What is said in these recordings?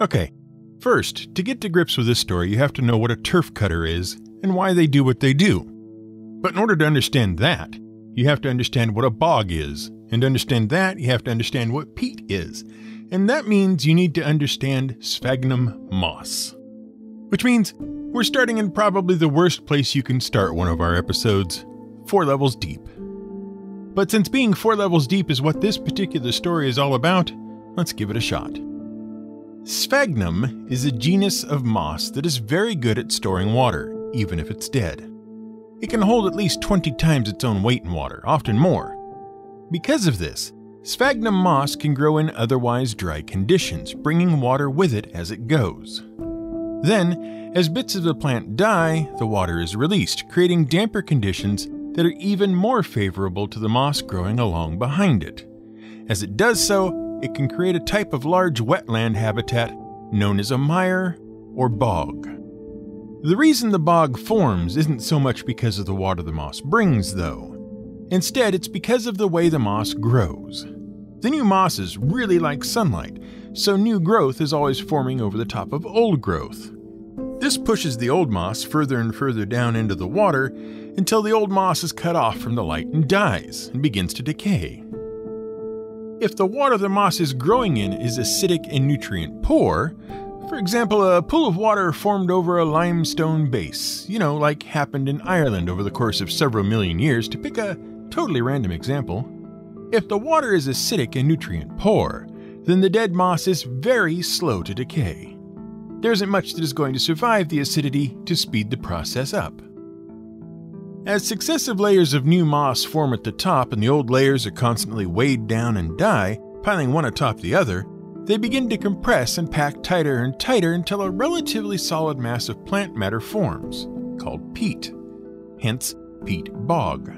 Okay, first, to get to grips with this story, you have to know what a turf cutter is and why they do what they do. But in order to understand that, you have to understand what a bog is, and to understand that, you have to understand what peat is, and that means you need to understand sphagnum moss. Which means we're starting in probably the worst place you can start one of our episodes, 4 levels deep. But since being 4 levels deep is what this particular story is all about, let's give it a shot. Sphagnum is a genus of moss that is very good at storing water, even if it's dead. It can hold at least 20 times its own weight in water, often more. Because of this, sphagnum moss can grow in otherwise dry conditions, bringing water with it as it goes. Then, as bits of the plant die, the water is released, creating damper conditions that are even more favorable to the moss growing along behind it. As it does so, it can create a type of large wetland habitat known as a mire or bog. The reason the bog forms isn't so much because of the water the moss brings, though. Instead, it's because of the way the moss grows. The new mosses really like sunlight, so new growth is always forming over the top of old growth. This pushes the old moss further and further down into the water until the old moss is cut off from the light and dies and begins to decay. If the water the moss is growing in is acidic and nutrient poor, for example, a pool of water formed over a limestone base, like happened in Ireland over the course of several million years, to pick a totally random example. If the water is acidic and nutrient poor, then the dead moss is very slow to decay. There isn't much that is going to survive the acidity to speed the process up. As successive layers of new moss form at the top and the old layers are constantly weighed down and die, piling one atop the other, they begin to compress and pack tighter and tighter until a relatively solid mass of plant matter forms, called peat. Hence, peat bog.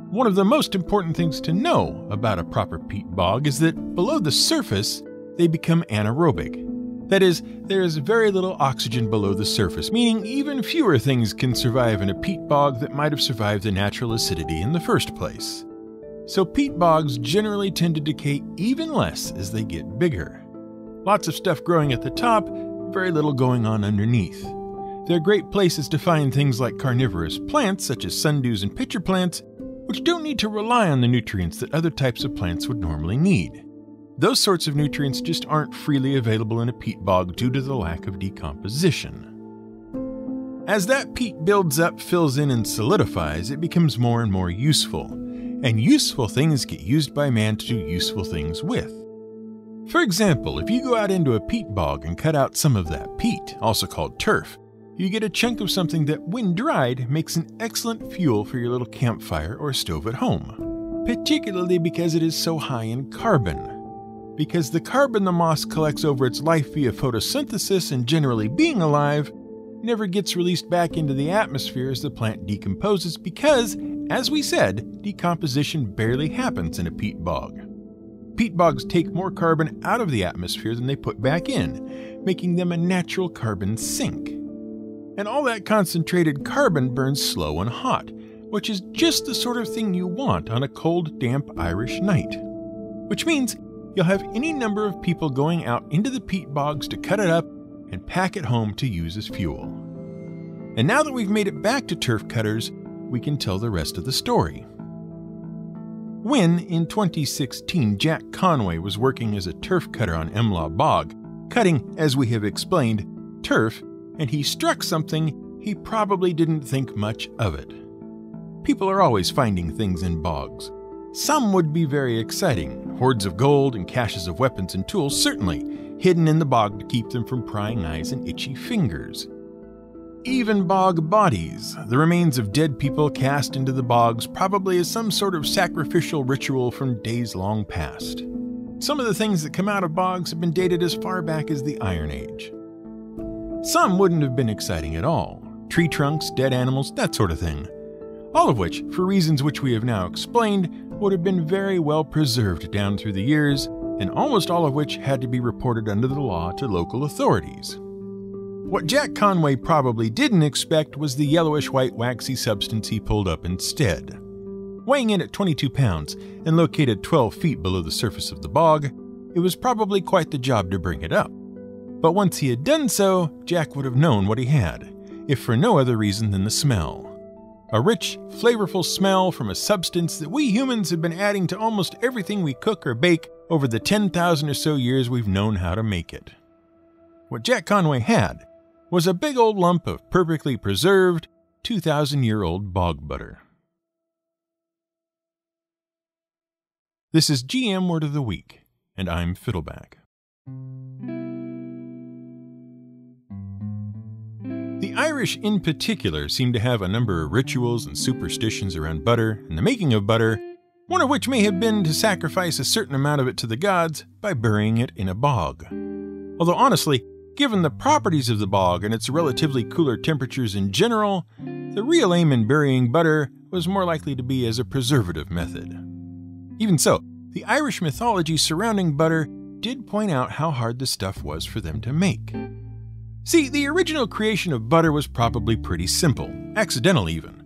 One of the most important things to know about a proper peat bog is that below the surface, they become anaerobic. That is, there is very little oxygen below the surface, meaning even fewer things can survive in a peat bog that might have survived the natural acidity in the first place. So peat bogs generally tend to decay even less as they get bigger. Lots of stuff growing at the top, very little going on underneath. They're great places to find things like carnivorous plants such as sundews and pitcher plants, which don't need to rely on the nutrients that other types of plants would normally need. Those sorts of nutrients just aren't freely available in a peat bog due to the lack of decomposition. As that peat builds up, fills in, and solidifies, it becomes more and more useful. And useful things get used by man to do useful things with. For example, if you go out into a peat bog and cut out some of that peat, also called turf, you get a chunk of something that, when dried, makes an excellent fuel for your little campfire or stove at home, particularly because it is so high in carbon. Because the carbon the moss collects over its life via photosynthesis and generally being alive never gets released back into the atmosphere as the plant decomposes because, as we said, decomposition barely happens in a peat bog. Peat bogs take more carbon out of the atmosphere than they put back in, making them a natural carbon sink. And all that concentrated carbon burns slow and hot, which is just the sort of thing you want on a cold, damp Irish night. Which means you'll have any number of people going out into the peat bogs to cut it up and pack it home to use as fuel. And now that we've made it back to turf cutters, we can tell the rest of the story. When, in 2016, Jack Conway was working as a turf cutter on Emlaw Bog, cutting, as we have explained, turf, and he struck something, he probably didn't think much of it. People are always finding things in bogs. Some would be very exciting, hoards of gold and caches of weapons and tools certainly, hidden in the bog to keep them from prying eyes and itchy fingers. Even bog bodies, the remains of dead people cast into the bogs, probably as some sort of sacrificial ritual from days long past. Some of the things that come out of bogs have been dated as far back as the Iron Age. Some wouldn't have been exciting at all. Tree trunks, dead animals, that sort of thing. All of which, for reasons which we have now explained, would have been very well preserved down through the years, and almost all of which had to be reported under the law to local authorities. What Jack Conway probably didn't expect was the yellowish-white waxy substance he pulled up instead. Weighing in at 22 pounds and located 12 feet below the surface of the bog, it was probably quite the job to bring it up. But once he had done so, Jack would have known what he had, if for no other reason than the smell. A rich, flavorful smell from a substance that we humans have been adding to almost everything we cook or bake over the 10,000 or so years we've known how to make it. What Jack Conway had was a big old lump of perfectly preserved, 2,000-year-old bog butter. This is GM Word of the Week, and I'm Fiddleback. The Irish in particular seem to have a number of rituals and superstitions around butter and the making of butter, one of which may have been to sacrifice a certain amount of it to the gods by burying it in a bog. Although honestly, given the properties of the bog and its relatively cooler temperatures in general, the real aim in burying butter was more likely to be as a preservative method. Even so, the Irish mythology surrounding butter did point out how hard the stuff was for them to make. See, the original creation of butter was probably pretty simple, accidental even.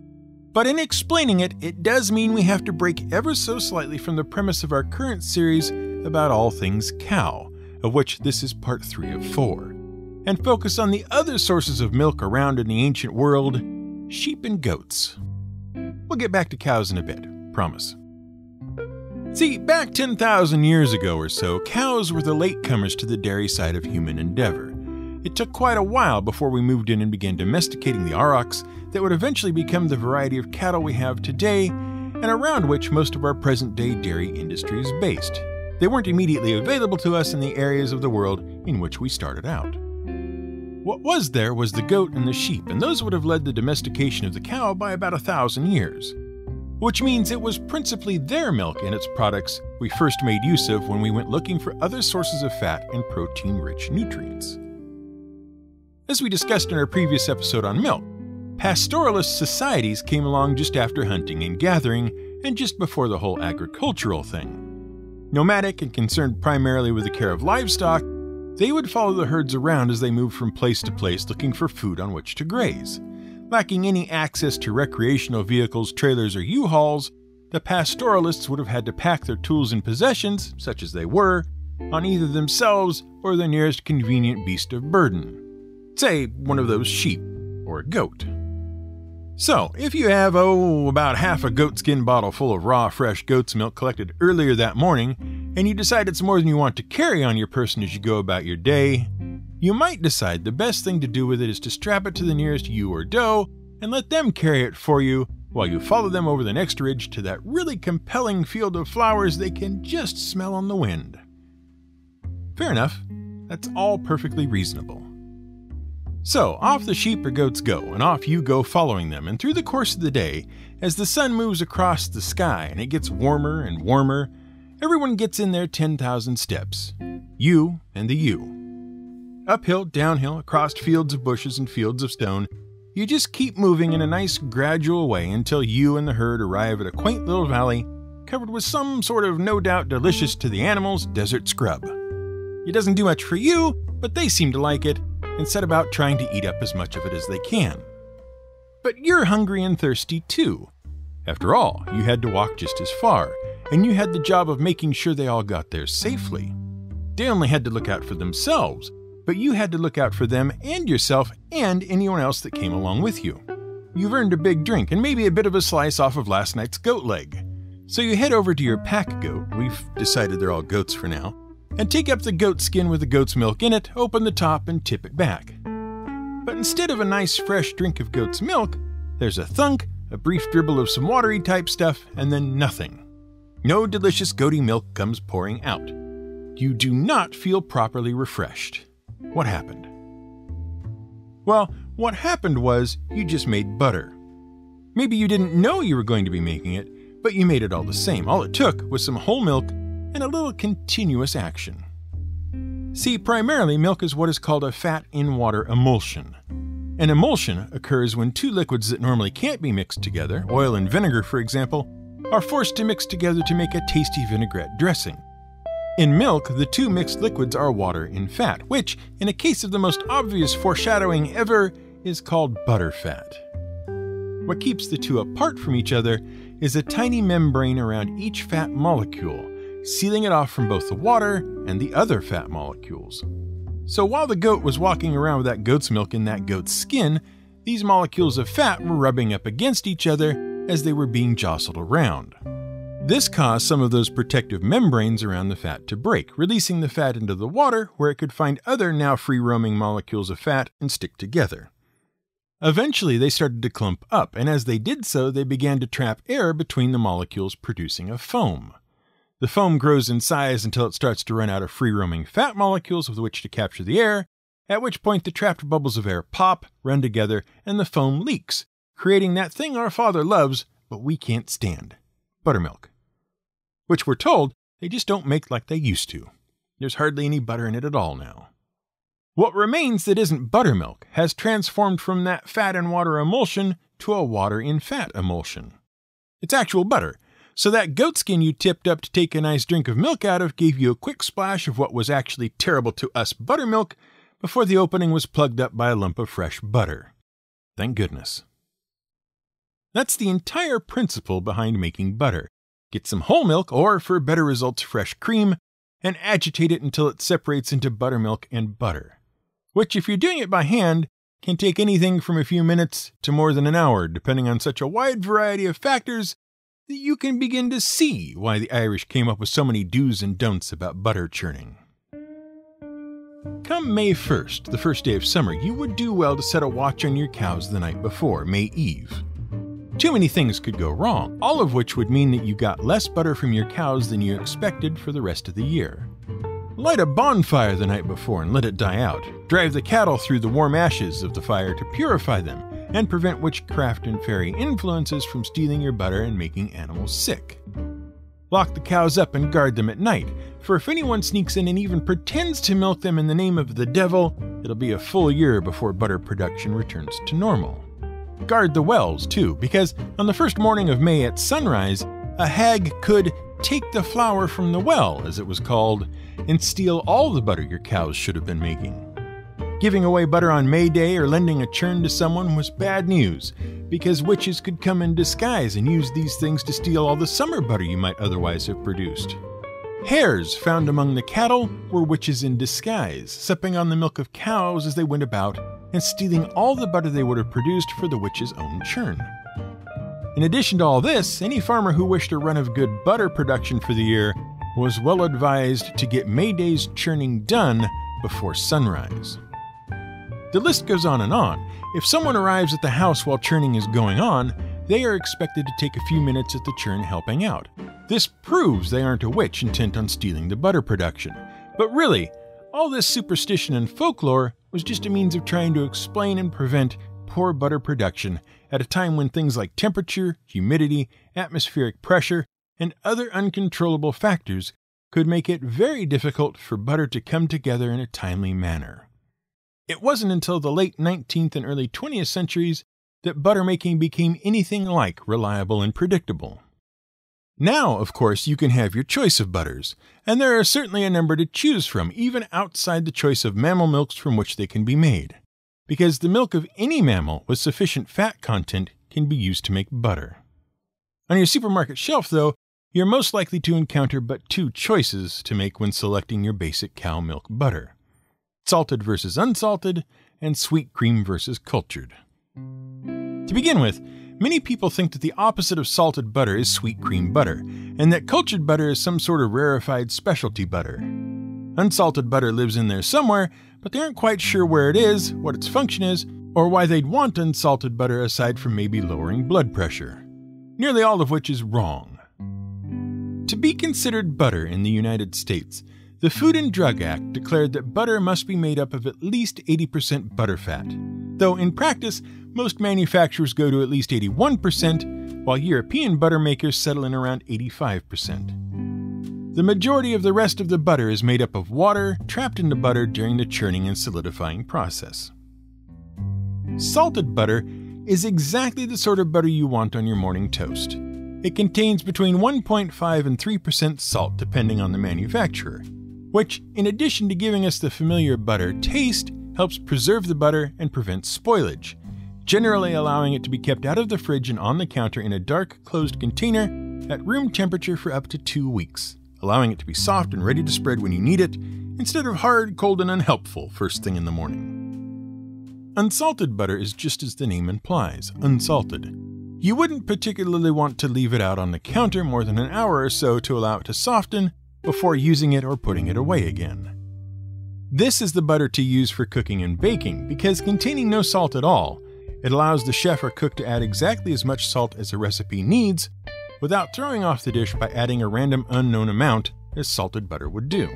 But in explaining it, it does mean we have to break ever so slightly from the premise of our current series about all things cow, of which this is part 3 of 4, and focus on the other sources of milk around in the ancient world, sheep and goats. We'll get back to cows in a bit, promise. See, back 10,000 years ago or so, cows were the latecomers to the dairy side of human endeavor. It took quite a while before we moved in and began domesticating the aurochs that would eventually become the variety of cattle we have today and around which most of our present-day dairy industry is based. They weren't immediately available to us in the areas of the world in which we started out. What was there was the goat and the sheep, and those would have led the domestication of the cow by about 1,000 years. Which means it was principally their milk and its products we first made use of when we went looking for other sources of fat and protein-rich nutrients. As we discussed in our previous episode on milk, pastoralist societies came along just after hunting and gathering and just before the whole agricultural thing. Nomadic and concerned primarily with the care of livestock, they would follow the herds around as they moved from place to place looking for food on which to graze. Lacking any access to recreational vehicles, trailers, or U-Hauls, the pastoralists would have had to pack their tools and possessions, such as they were, on either themselves or the nearest convenient beast of burden. Say, one of those sheep, or a goat. So, if you have, about half a goatskin bottle full of raw, fresh goat's milk collected earlier that morning, and you decide it's more than you want to carry on your person as you go about your day, you might decide the best thing to do with it is to strap it to the nearest ewe or doe and let them carry it for you while you follow them over the next ridge to that really compelling field of flowers they can just smell on the wind. Fair enough. That's all perfectly reasonable. So, off the sheep or goats go, and off you go following them, and through the course of the day, as the sun moves across the sky and it gets warmer and warmer, everyone gets in their 10,000 steps. You and the ewe. Uphill, downhill, across fields of bushes and fields of stone, you just keep moving in a nice gradual way until you and the herd arrive at a quaint little valley covered with some sort of no doubt delicious to the animals desert scrub. It doesn't do much for you, but they seem to like it, and set about trying to eat up as much of it as they can. But you're hungry and thirsty too. After all, you had to walk just as far, and you had the job of making sure they all got there safely. They only had to look out for themselves, but you had to look out for them and yourself and anyone else that came along with you. You've earned a big drink and maybe a bit of a slice off of last night's goat leg. So you head over to your pack goat, we've decided they're all goats for now, and take up the goat skin with the goat's milk in it, open the top, and tip it back. But instead of a nice fresh drink of goat's milk, there's a thunk, a brief dribble of some watery type stuff, and then nothing. No delicious goaty milk comes pouring out. You do not feel properly refreshed. What happened? Well, what happened was you just made butter. Maybe you didn't know you were going to be making it, but you made it all the same. All it took was some whole milk and a little continuous action. See, primarily milk is what is called a fat-in-water emulsion. An emulsion occurs when two liquids that normally can't be mixed together, oil and vinegar for example, are forced to mix together to make a tasty vinaigrette dressing. In milk, the two mixed liquids are water and fat, which, in a case of the most obvious foreshadowing ever, is called butterfat. What keeps the two apart from each other is a tiny membrane around each fat molecule, sealing it off from both the water and the other fat molecules. So while the goat was walking around with that goat's milk in that goat's skin, these molecules of fat were rubbing up against each other as they were being jostled around. This caused some of those protective membranes around the fat to break, releasing the fat into the water where it could find other now free-roaming molecules of fat and stick together. Eventually, they started to clump up, and as they did so, they began to trap air between the molecules, producing a foam. The foam grows in size until it starts to run out of free-roaming fat molecules with which to capture the air, at which point the trapped bubbles of air pop, run together, and the foam leaks, creating that thing our father loves, but we can't stand: buttermilk. Which we're told they just don't make like they used to. There's hardly any butter in it at all now. What remains that isn't buttermilk has transformed from that fat and water emulsion to a water in fat emulsion. It's actual butter, so that goat skin you tipped up to take a nice drink of milk out of gave you a quick splash of what was actually terrible to us buttermilk before the opening was plugged up by a lump of fresh butter. Thank goodness. That's the entire principle behind making butter. Get some whole milk, or for better results, fresh cream, and agitate it until it separates into buttermilk and butter, which, if you're doing it by hand, can take anything from a few minutes to more than an hour, depending on such a wide variety of factors that you can begin to see why the Irish came up with so many do's and don'ts about butter churning. Come May 1st, the first day of summer, you would do well to set a watch on your cows the night before, May Eve. Too many things could go wrong, all of which would mean that you got less butter from your cows than you expected for the rest of the year. Light a bonfire the night before and let it die out. Drive the cattle through the warm ashes of the fire to purify them and prevent witchcraft and fairy influences from stealing your butter and making animals sick. Lock the cows up and guard them at night, for if anyone sneaks in and even pretends to milk them in the name of the devil, it'll be a full year before butter production returns to normal. Guard the wells, too, because on the first morning of May at sunrise, a hag could take the flour from the well, as it was called, and steal all the butter your cows should have been making. Giving away butter on May Day or lending a churn to someone was bad news, because witches could come in disguise and use these things to steal all the summer butter you might otherwise have produced. Hares found among the cattle were witches in disguise, supping on the milk of cows as they went about and stealing all the butter they would have produced for the witch's own churn. In addition to all this, any farmer who wished a run of good butter production for the year was well advised to get May Day's churning done before sunrise. The list goes on and on. If someone arrives at the house while churning is going on, they are expected to take a few minutes at the churn helping out. This proves they aren't a witch intent on stealing the butter production. But really, all this superstition and folklore was just a means of trying to explain and prevent poor butter production at a time when things like temperature, humidity, atmospheric pressure, and other uncontrollable factors could make it very difficult for butter to come together in a timely manner. It wasn't until the late 19th and early 20th centuries that butter making became anything like reliable and predictable. Now, of course, you can have your choice of butters, and there are certainly a number to choose from, even outside the choice of mammal milks from which they can be made, because the milk of any mammal with sufficient fat content can be used to make butter. On your supermarket shelf, though, you're most likely to encounter but two choices to make when selecting your basic cow milk butter: salted versus unsalted, and sweet cream versus cultured. To begin with, many people think that the opposite of salted butter is sweet cream butter, and that cultured butter is some sort of rarefied specialty butter. Unsalted butter lives in there somewhere, but they aren't quite sure where it is, what its function is, or why they'd want unsalted butter aside from maybe lowering blood pressure. Nearly all of which is wrong. To be considered butter in the United States, the Food and Drug Act declared that butter must be made up of at least 80% butterfat, though in practice, most manufacturers go to at least 81%, while European butter makers settle in around 85%. The majority of the rest of the butter is made up of water trapped into butter during the churning and solidifying process. Salted butter is exactly the sort of butter you want on your morning toast. It contains between 1.5 and 3% salt depending on the manufacturer, which, in addition to giving us the familiar butter taste, helps preserve the butter and prevent spoilage, generally allowing it to be kept out of the fridge and on the counter in a dark, closed container at room temperature for up to 2 weeks, allowing it to be soft and ready to spread when you need it, instead of hard, cold, and unhelpful first thing in the morning. Unsalted butter is just as the name implies, unsalted. You wouldn't particularly want to leave it out on the counter more than an hour or so to allow it to soften before using it or putting it away again. This is the butter to use for cooking and baking because containing no salt at all, it allows the chef or cook to add exactly as much salt as a recipe needs without throwing off the dish by adding a random unknown amount as salted butter would do.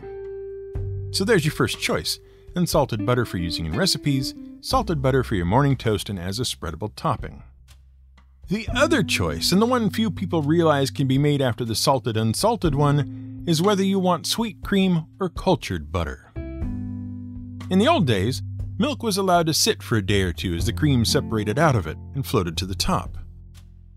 So there's your first choice, unsalted butter for using in recipes, salted butter for your morning toast and as a spreadable topping. The other choice, and the one few people realize can be made after the salted unsalted one, is whether you want sweet cream or cultured butter. In the old days, milk was allowed to sit for a day or two as the cream separated out of it and floated to the top.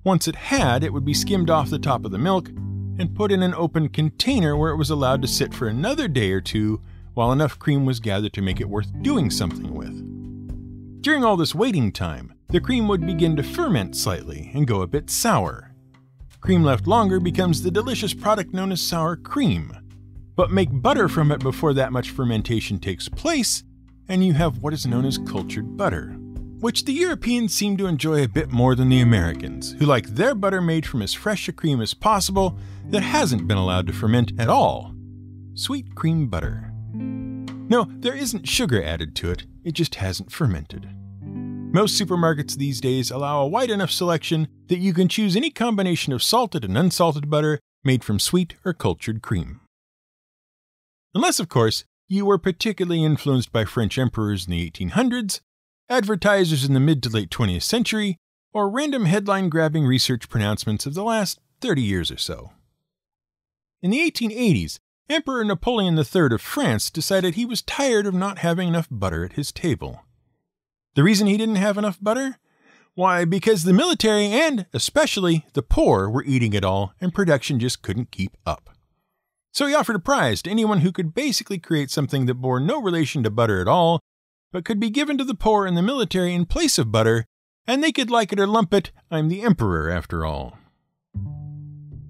Once it had, it would be skimmed off the top of the milk and put in an open container where it was allowed to sit for another day or two while enough cream was gathered to make it worth doing something with. During all this waiting time, the cream would begin to ferment slightly and go a bit sour. Cream left longer becomes the delicious product known as sour cream. But make butter from it before that much fermentation takes place, and you have what is known as cultured butter, which the Europeans seem to enjoy a bit more than the Americans, who like their butter made from as fresh a cream as possible that hasn't been allowed to ferment at all. Sweet cream butter. No, there isn't sugar added to it, it just hasn't fermented. Most supermarkets these days allow a wide enough selection that you can choose any combination of salted and unsalted butter made from sweet or cultured cream. Unless, of course, you were particularly influenced by French emperors in the 1800s, advertisers in the mid to late 20th century, or random headline-grabbing research pronouncements of the last 30 years or so. In the 1880s, Emperor Napoleon III of France decided he was tired of not having enough butter at his table. The reason he didn't have enough butter? Why, because the military and, especially, the poor were eating it all and production just couldn't keep up. So he offered a prize to anyone who could basically create something that bore no relation to butter at all, but could be given to the poor and the military in place of butter, and they could like it or lump it, I'm the emperor after all.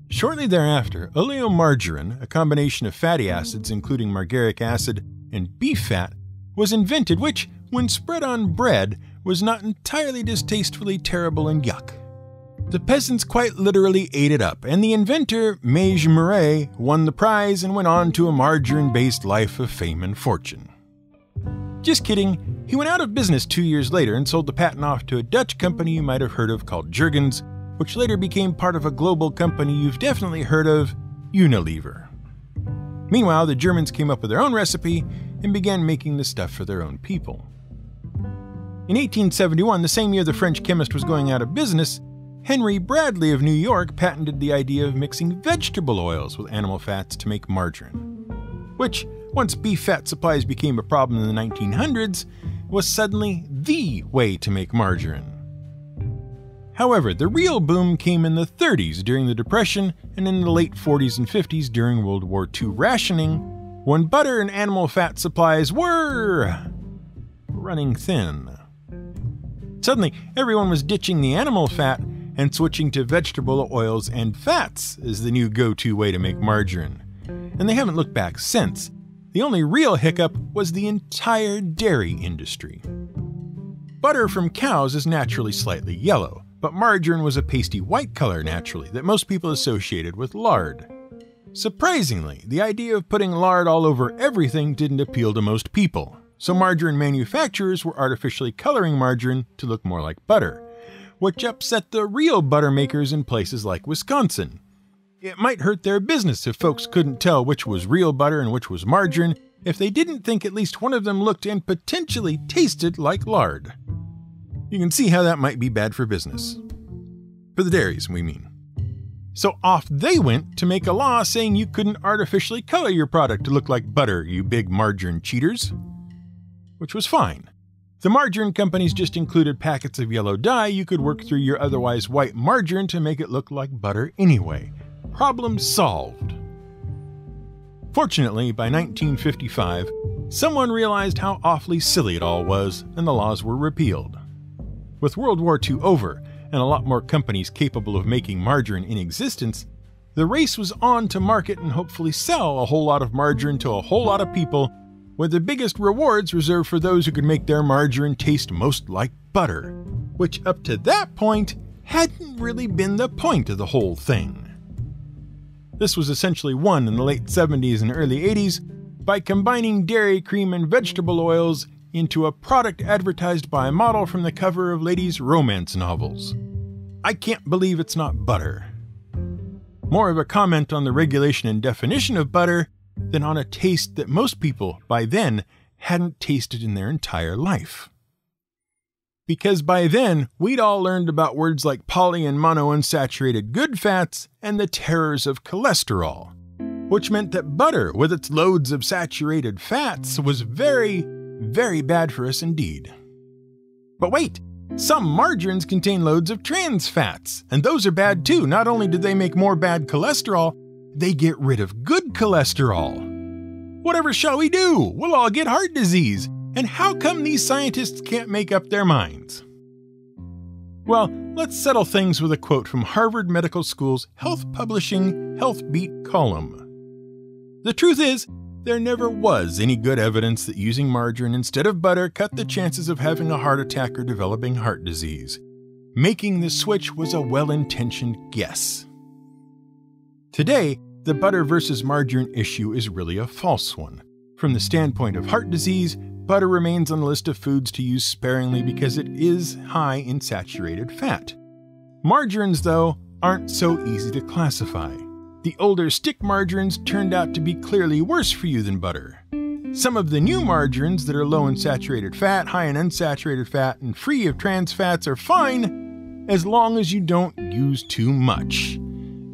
Shortly thereafter, oleomargarine, a combination of fatty acids including margaric acid and beef fat, was invented which, when spread on bread, was not entirely distastefully terrible and yuck. The peasants quite literally ate it up, and the inventor, Mage Murray, won the prize and went on to a margarine-based life of fame and fortune. Just kidding, he went out of business 2 years later and sold the patent off to a Dutch company you might have heard of called Jergens, which later became part of a global company you've definitely heard of, Unilever. Meanwhile, the Germans came up with their own recipe and began making the stuff for their own people. In 1871, the same year the French chemist was going out of business, Henry Bradley of New York patented the idea of mixing vegetable oils with animal fats to make margarine, which, once beef fat supplies became a problem in the 1900s, was suddenly the way to make margarine. However, the real boom came in the 30s during the Depression and in the late 40s and 50s during World War II rationing, when butter and animal fat supplies were running thin. Suddenly, everyone was ditching the animal fat and switching to vegetable oils and fats as the new go-to way to make margarine. And they haven't looked back since. The only real hiccup was the entire dairy industry. Butter from cows is naturally slightly yellow, but margarine was a pasty white color naturally that most people associated with lard. Surprisingly, the idea of putting lard all over everything didn't appeal to most people, so margarine manufacturers were artificially coloring margarine to look more like butter, which upset the real butter makers in places like Wisconsin. It might hurt their business if folks couldn't tell which was real butter and which was margarine if they didn't think at least one of them looked and potentially tasted like lard. You can see how that might be bad for business. For the dairies, we mean. So off they went to make a law saying you couldn't artificially color your product to look like butter, you big margarine cheaters. Which was fine. The margarine companies just included packets of yellow dye you could work through your otherwise white margarine to make it look like butter anyway. Problem solved. Fortunately, by 1955, someone realized how awfully silly it all was, and the laws were repealed. With World War II over, and a lot more companies capable of making margarine in existence, the race was on to market and hopefully sell a whole lot of margarine to a whole lot of people with the biggest rewards reserved for those who could make their margarine taste most like butter, which up to that point hadn't really been the point of the whole thing. This was essentially won in the late 70s and early 80s by combining dairy cream and vegetable oils into a product advertised by a model from the cover of ladies' romance novels. I can't believe it's not butter. More of a comment on the regulation and definition of butter than on a taste that most people, by then, hadn't tasted in their entire life. Because by then, we'd all learned about words like poly and monounsaturated good fats and the terrors of cholesterol, which meant that butter, with its loads of saturated fats, was very, very bad for us indeed. But wait! Some margarines contain loads of trans fats, and those are bad too. Not only do they make more bad cholesterol, they get rid of good cholesterol. Whatever shall we do? We'll all get heart disease. And how come these scientists can't make up their minds? Well, let's settle things with a quote from Harvard Medical School's Health Publishing Health Beat column. The truth is, there never was any good evidence that using margarine instead of butter cut the chances of having a heart attack or developing heart disease. Making the switch was a well-intentioned guess. Today, the butter versus margarine issue is really a false one. From the standpoint of heart disease, butter remains on the list of foods to use sparingly because it is high in saturated fat. Margarines, though, aren't so easy to classify. The older stick margarines turned out to be clearly worse for you than butter. Some of the new margarines that are low in saturated fat, high in unsaturated fat, and free of trans fats are fine as long as you don't use too much.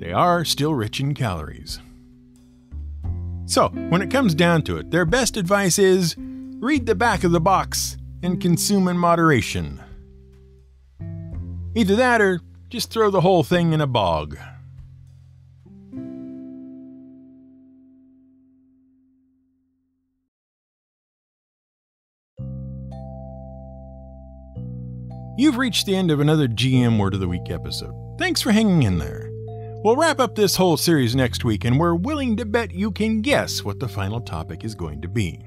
They are still rich in calories. So, when it comes down to it, their best advice is read the back of the box and consume in moderation. Either that or just throw the whole thing in a bog. You've reached the end of another GM Word of the Week episode. Thanks for hanging in there. We'll wrap up this whole series next week, and we're willing to bet you can guess what the final topic is going to be.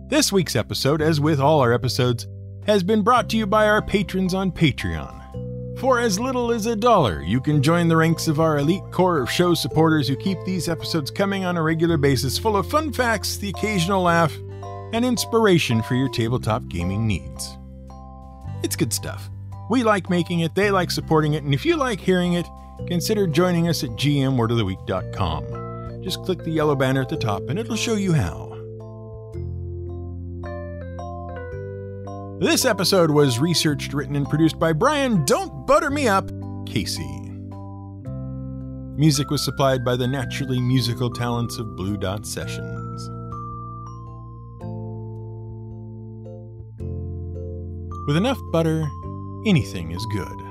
This week's episode, as with all our episodes, has been brought to you by our patrons on Patreon. For as little as $1, you can join the ranks of our elite core of show supporters who keep these episodes coming on a regular basis, full of fun facts, the occasional laugh, and inspiration for your tabletop gaming needs. It's good stuff. We like making it, they like supporting it, and if you like hearing it, consider joining us at gmwordoftheweek.com. Just click the yellow banner at the top and it'll show you how. This episode was researched, written, and produced by Brian Don't Butter Me Up Casey. Music was supplied by the naturally musical talents of Blue Dot Sessions. With enough butter, anything is good.